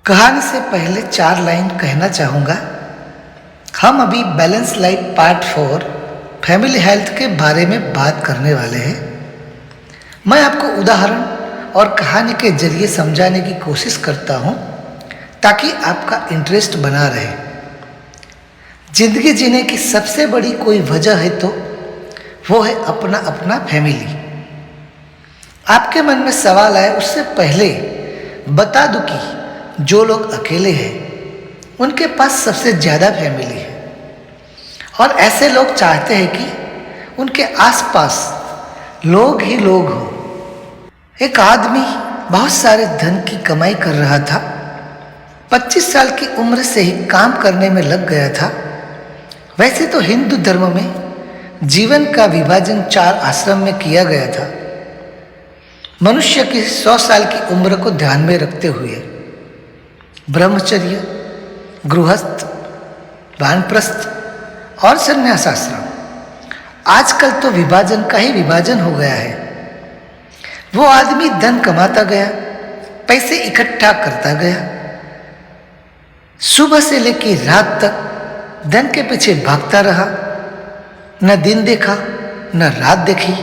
कहानी से पहले 4 लाइन कहना चाहूँगा। हम अभी balance life part 4 family health के बारे में बात करने वाले हैं। मैं आपको उदाहरण और कहानी के जरिए समझाने की कोशिश करता हूँ ताकि आपका इंटरेस्ट बना रहे। जिंदगी जीने की सबसे बड़ी कोई वजह है तो वो है अपना अपना फैमिली। आपके मन में सवाल आए उससे पहले बता दूं कि जो लोग अकेले हैं उनके पास सबसे ज़्यादा फैमिली है और ऐसे लोग चाहते हैं कि उनके आसपास लोग ही लोग हों। एक आदमी बहुत सारे धन की कमाई कर रहा था। 25 साल की उम्र से ही काम करने में लग गया था। वैसे तो हिंदू धर्म में जीवन का विभाजन 4 आश्रम में किया गया था। मनुष्य की 100 साल की उम्र को ध्यान में रखते हुए ब्रह्मचर्य, गृहस्थ, वानप्रस्थ और संन्यास आश्रम। आजकल तो विभाजन का ही विभाजन हो गया है। वो आदमी धन कमाता गया, पैसे इकट्ठा करता गया, सुबह से लेकर रात तक धन के पीछे भागता रहा। न दिन देखा न रात देखी।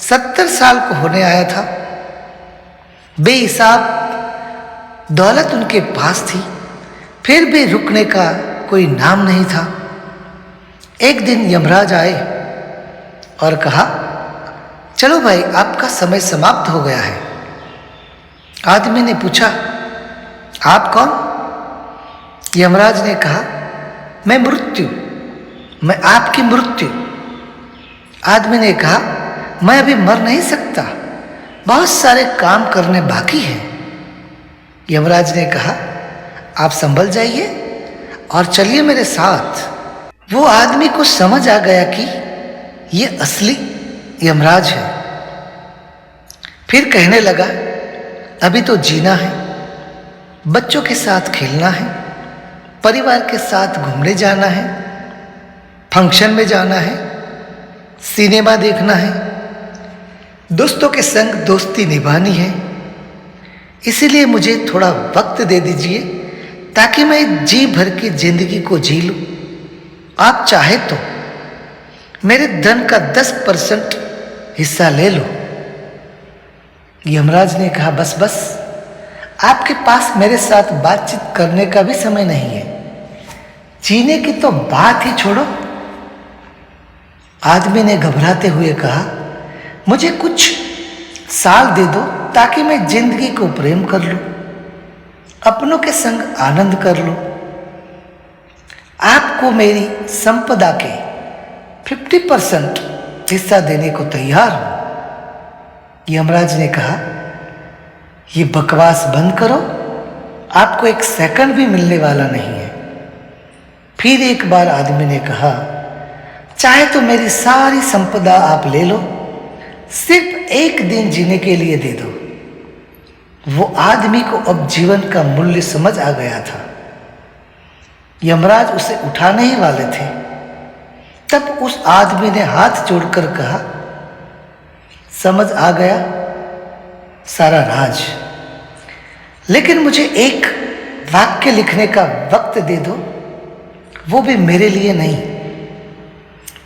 70 साल को होने आया था। बेहिसाब दौलत उनके पास थी, फिर भी रुकने का कोई नाम नहीं था। एक दिन यमराज आए और कहा, चलो भाई, आपका समय समाप्त हो गया है। आदमी ने पूछा, आप कौन? यमराज ने कहा, मैं मृत्यु, मैं आपकी मृत्यु। आदमी ने कहा, मैं अभी मर नहीं सकता, बहुत सारे काम करने बाकी हैं। यमराज ने कहा, आप संभल जाइए और चलिए मेरे साथ। वो आदमी को समझ आ गया कि ये असली यमराज है। फिर कहने लगा, अभी तो जीना है, बच्चों के साथ खेलना है, परिवार के साथ घूमने जाना है, फंक्शन में जाना है, सिनेमा देखना है, दोस्तों के संग दोस्ती निभानी है। इसीलिए मुझे थोड़ा वक्त दे दीजिए ताकि मैं जी भर की जिंदगी को जी लूं। आप चाहे तो मेरे धन का 10% हिस्सा ले लो। यमराज ने कहा, बस बस, आपके पास मेरे साथ बातचीत करने का भी समय नहीं है, जीने की तो बात ही छोड़ो। आदमी ने घबराते हुए कहा, मुझे कुछ साल दे दो ताकि मैं जिंदगी को प्रेम कर लूं, अपनों के संग आनंद कर लूं। आपको मेरी संपदा के 50% हिस्सा देने को तैयार हूं। यमराज ने कहा, ये बकवास बंद करो, आपको 1 सेकंड भी मिलने वाला नहीं है। फिर एक बार आदमी ने कहा, चाहे तो मेरी सारी संपदा आप ले लो, सिर्फ 1 दिन जीने के लिए दे दो। वो आदमी को अब जीवन का मूल्य समझ आ गया था। यमराज उसे उठाने ही वाले थे, तब उस आदमी ने हाथ जोड़कर कहा, समझ आ गया सारा राज, लेकिन मुझे एक वाक्य लिखने का वक्त दे दो, वो भी मेरे लिए नहीं,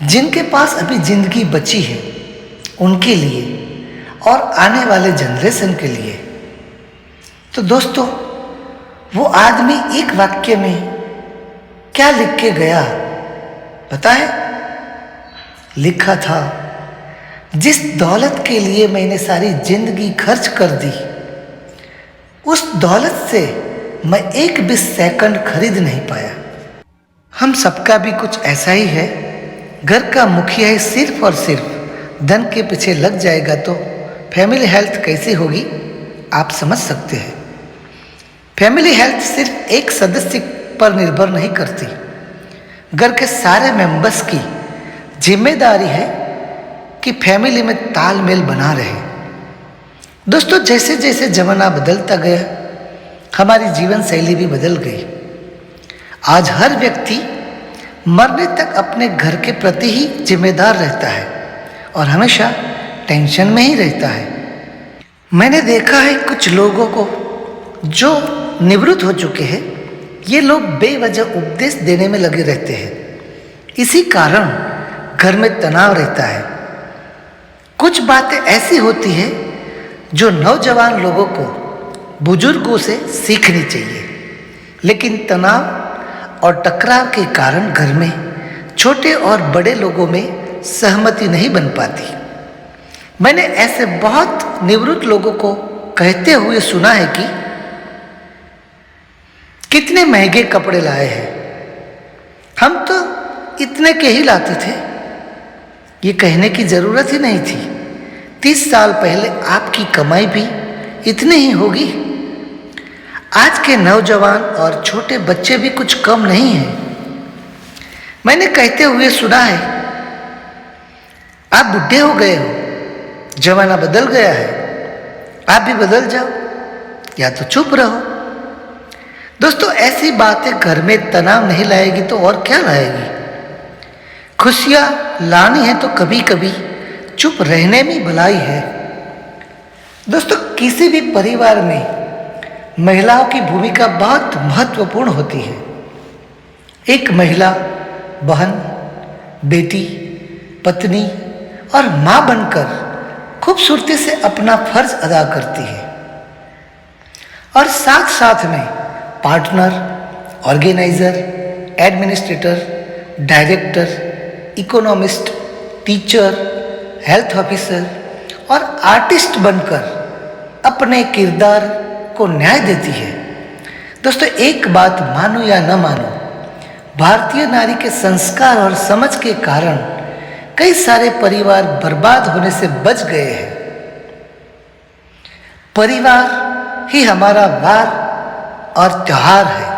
जिनके पास अभी जिंदगी बची है उनके लिए और आने वाले जनरेशन के लिए। तो दोस्तों, वो आदमी एक वाक्य में क्या लिख के गया पता है? लिखा था, जिस दौलत के लिए मैंने सारी जिंदगी खर्च कर दी, उस दौलत से मैं 1 भी सेकंड खरीद नहीं पाया। हम सबका भी कुछ ऐसा ही है। घर का मुखिया ही सिर्फ और सिर्फ धन के पीछे लग जाएगा तो फैमिली हेल्थ कैसी होगी, आप समझ सकते हैं। फैमिली हेल्थ सिर्फ एक सदस्य पर निर्भर नहीं करती, घर के सारे मेंबर्स की जिम्मेदारी है कि फैमिली में तालमेल बना रहे। दोस्तों, जैसे जैसे जमाना बदलता गया, हमारी जीवन शैली भी बदल गई। आज हर व्यक्ति मरने तक अपने घर के प्रति ही जिम्मेदार रहता है और हमेशा टेंशन में ही रहता है। मैंने देखा है कुछ लोगों को जो निवृत्त हो चुके हैं, ये लोग बेवजह उपदेश देने में लगे रहते हैं। इसी कारण घर में तनाव रहता है। कुछ बातें ऐसी होती है जो नौजवान लोगों को बुजुर्गों से सीखनी चाहिए, लेकिन तनाव और टकराव के कारण घर में छोटे और बड़े लोगों में सहमति नहीं बन पाती। मैंने ऐसे बहुत निवृत्त लोगों को कहते हुए सुना है कि कितने महंगे कपड़े लाए हैं, हम तो इतने के ही लाते थे। ये कहने की जरूरत ही नहीं थी। 30 साल पहले आपकी कमाई भी इतनी ही होगी। आज के नौजवान और छोटे बच्चे भी कुछ कम नहीं हैं। मैंने कहते हुए सुना है, आप बुढ़े हो गए हो, जमाना बदल गया है, आप भी बदल जाओ या तो चुप रहो। दोस्तों, ऐसी बातें घर में तनाव नहीं लाएगी तो और क्या लाएगी। खुशियां लानी है तो कभी कभी चुप रहने में भलाई है। दोस्तों, किसी भी परिवार में महिलाओं की भूमिका बहुत महत्वपूर्ण होती है। एक महिला बहन, बेटी, पत्नी और मां बनकर खूबसूरती से अपना फर्ज अदा करती है और साथ साथ में partner, organiser, administrator, director, economist, teacher, health officer और आर्टिस्ट बनकर अपने किरदार को न्याय देती है। दोस्तों, एक बात मानो या न मानो, भारतीय नारी के संस्कार और समझ के कारण कई सारे परिवार बर्बाद होने से बच गए हैं। परिवार ही हमारा वार और त्योहार है,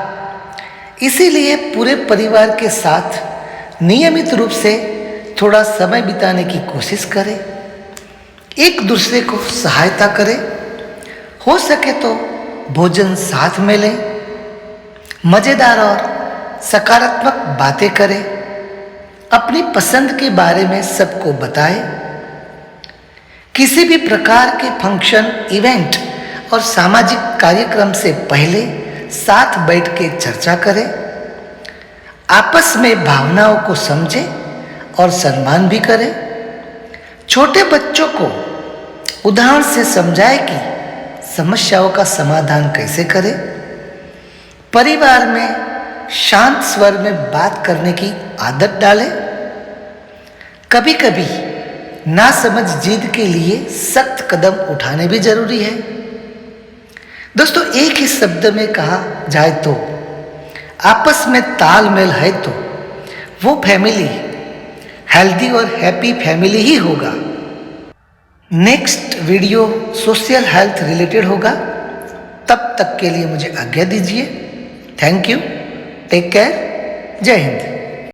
इसीलिए पूरे परिवार के साथ नियमित रूप से थोड़ा समय बिताने की कोशिश करें, एक दूसरे को सहायता करें, हो सके तो भोजन साथ में लें, मजेदार और सकारात्मक बातें करें, अपनी पसंद के बारे में सबको बताएं, किसी भी प्रकार के फंक्शन, इवेंट और सामाजिक कार्यक्रम से पहले साथ बैठ के चर्चा करें, आपस में भावनाओं को समझें और सम्मान भी करें। छोटे बच्चों को उदाहरण से समझाएं कि समस्याओं का समाधान कैसे करें। परिवार में शांत स्वर में बात करने की आदत डालें। कभी कभी नासमझ जिद के लिए सख्त कदम उठाने भी जरूरी है। दोस्तों, एक ही शब्द में कहा जाए तो आपस में तालमेल है तो वो फैमिली हेल्दी और हैप्पी फैमिली ही होगा। Next video social health related होगा। तब तक के लिए मुझे आज्ञा दीजिए। थैंक यू, टेक केयर, जय हिंद।